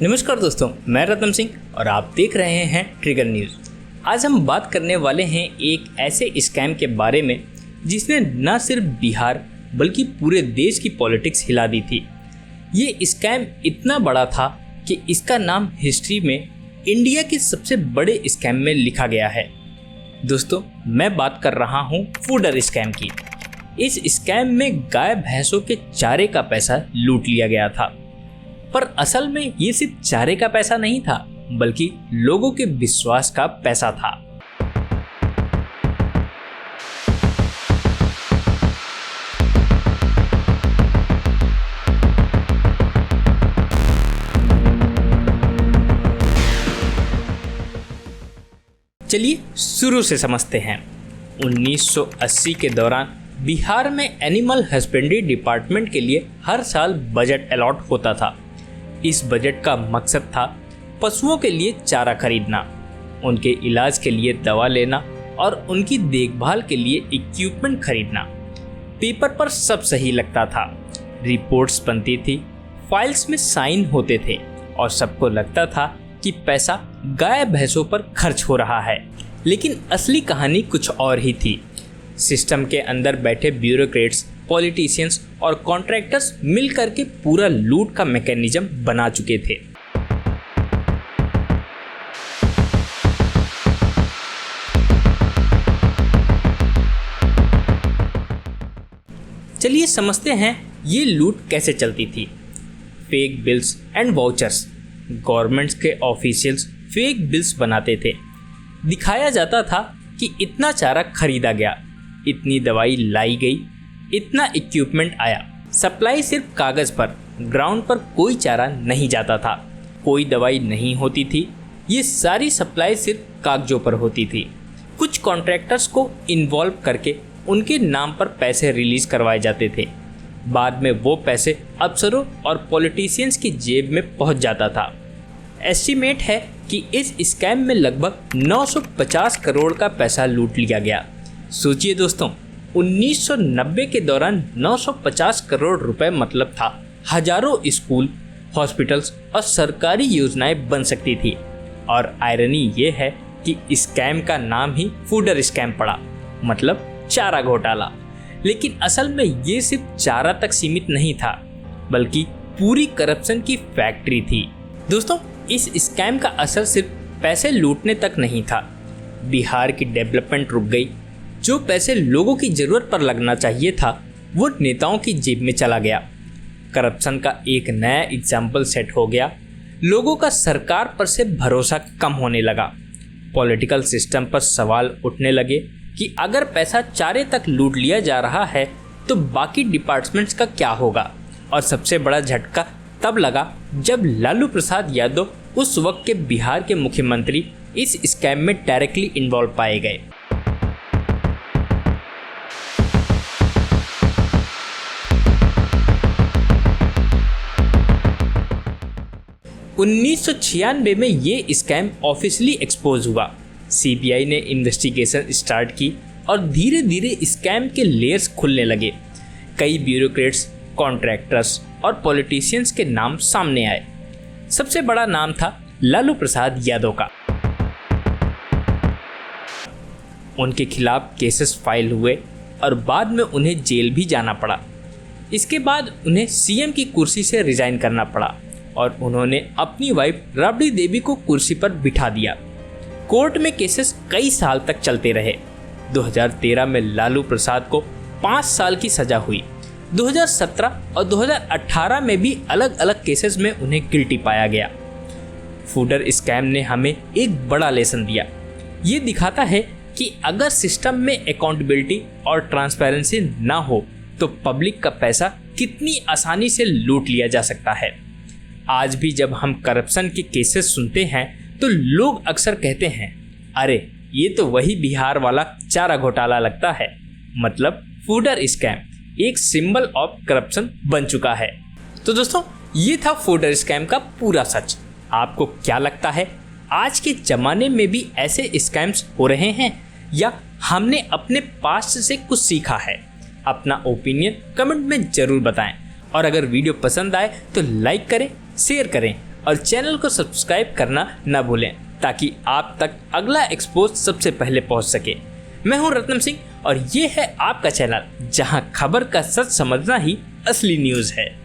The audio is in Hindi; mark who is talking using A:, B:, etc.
A: नमस्कार दोस्तों, मैं रतन सिंह और आप देख रहे हैं ट्रिगर न्यूज़। आज हम बात करने वाले हैं एक ऐसे स्कैम के बारे में जिसने न सिर्फ बिहार बल्कि पूरे देश की पॉलिटिक्स हिला दी थी। ये स्कैम इतना बड़ा था कि इसका नाम हिस्ट्री में इंडिया के सबसे बड़े स्कैम में लिखा गया है। दोस्तों, मैं बात कर रहा हूँ फूडर स्कैम की। इस स्कैम में गाय भैंसों के चारे का पैसा लूट लिया गया था, पर असल में ये सिर्फ चारे का पैसा नहीं था बल्कि लोगों के विश्वास का पैसा था। चलिए शुरू से समझते हैं। 1980 के दौरान बिहार में एनिमल हस्बेंड्री डिपार्टमेंट के लिए हर साल बजट अलॉट होता था। इस बजट का मकसद था पशुओं के लिए चारा खरीदना, उनके इलाज के लिए दवा लेना और उनकी देखभाल के लिए इक्विपमेंट खरीदना। पेपर पर सब सही लगता था, रिपोर्ट्स बनती थी, फाइल्स में साइन होते थे और सबको लगता था कि पैसा गाय भैंसों पर खर्च हो रहा है। लेकिन असली कहानी कुछ और ही थी। सिस्टम के अंदर बैठे ब्यूरोक्रेट्स, पॉलिटिशियंस और कॉन्ट्रैक्टर्स मिलकर के पूरा लूट का मैकेनिज्म बना चुके थे। चलिए समझते हैं ये लूट कैसे चलती थी। Fake bills and vouchers. Governments के ऑफिशियल्स फेक बिल्स बनाते थे। दिखाया जाता था कि इतना चारा खरीदा गया, इतनी दवाई लाई गई, इतना इक्विपमेंट आया। सप्लाई सिर्फ कागज़ पर, ग्राउंड पर कोई चारा नहीं जाता था, कोई दवाई नहीं होती थी। ये सारी सप्लाई सिर्फ कागजों पर होती थी। कुछ कॉन्ट्रैक्टर्स को इन्वॉल्व करके उनके नाम पर पैसे रिलीज़ करवाए जाते थे। बाद में वो पैसे अफसरों और पॉलिटिशियंस की जेब में पहुंच जाता था। एस्टीमेट है कि इस स्कैम में लगभग 950 करोड़ का पैसा लूट लिया गया। सोचिए दोस्तों, 1990 के दौरान 950 करोड़ रुपए मतलब था हजारों स्कूल, हॉस्पिटल्स और सरकारी योजनाएं बन सकती थी। और आयरनी ये है कि स्कैम का नाम ही फूडर स्कैम पड़ा, मतलब चारा घोटाला। लेकिन असल में ये सिर्फ चारा तक सीमित नहीं था, बल्कि पूरी करप्शन की फैक्ट्री थी। दोस्तों, इस स्कैम का असर सिर्फ पैसे लूटने तक नहीं था। बिहार की डेवलपमेंट रुक गई। जो पैसे लोगों की ज़रूरत पर लगना चाहिए था वो नेताओं की जेब में चला गया। करप्शन का एक नया एग्जाम्पल सेट हो गया। लोगों का सरकार पर से भरोसा कम होने लगा। पॉलिटिकल सिस्टम पर सवाल उठने लगे कि अगर पैसा चारे तक लूट लिया जा रहा है तो बाकी डिपार्टमेंट्स का क्या होगा। और सबसे बड़ा झटका तब लगा जब लालू प्रसाद यादव, उस वक्त के बिहार के मुख्यमंत्री, इस स्कैम में डायरेक्टली इन्वॉल्व पाए गए। 1996 में ये स्कैम ऑफिशियली एक्सपोज हुआ। सीबीआई ने इन्वेस्टिगेशन स्टार्ट की और धीरे धीरे स्कैम के लेयर्स खुलने लगे। कई ब्यूरोक्रेट्स, कॉन्ट्रैक्टर्स और पॉलिटिशियंस के नाम सामने आए। सबसे बड़ा नाम था लालू प्रसाद यादव का। उनके खिलाफ केसेस फाइल हुए और बाद में उन्हें जेल भी जाना पड़ा। इसके बाद उन्हें सीएम की कुर्सी से रिजाइन करना पड़ा और उन्होंने अपनी वाइफ राबड़ी देवी को कुर्सी पर बिठा दिया। कोर्ट में केसेस कई साल तक चलते रहे। 2013 में लालू प्रसाद को 5 साल की सजा हुई। 2017 और 2018 में भी अलग अलग केसेस में उन्हें गिल्टी पाया गया। फूडर स्कैम ने हमें एक बड़ा लेसन दिया। ये दिखाता है कि अगर सिस्टम में अकाउंटेबिलिटी और ट्रांसपेरेंसी ना हो तो पब्लिक का पैसा कितनी आसानी से लूट लिया जा सकता है। आज भी जब हम करप्शन के केसेस सुनते हैं तो लोग अक्सर कहते हैं, अरे ये तो वही बिहार वाला चारा घोटाला लगता है। मतलब फूडर स्कैम एक सिंबल ऑफ करप्शन बन चुका है। तो दोस्तों, ये था फूडर स्कैम का पूरा सच। आपको क्या लगता है, आज के ज़माने में भी ऐसे स्कैम्स हो रहे हैं या हमने अपने पास्ट से कुछ सीखा है? अपना ओपिनियन कमेंट में ज़रूर बताएं और अगर वीडियो पसंद आए तो लाइक करें, शेयर करें और चैनल को सब्सक्राइब करना न भूलें ताकि आप तक अगला एक्सपोज सबसे पहले पहुंच सके। मैं हूं रत्नम सिंह और ये है आपका चैनल जहां खबर का सच समझना ही असली न्यूज़ है।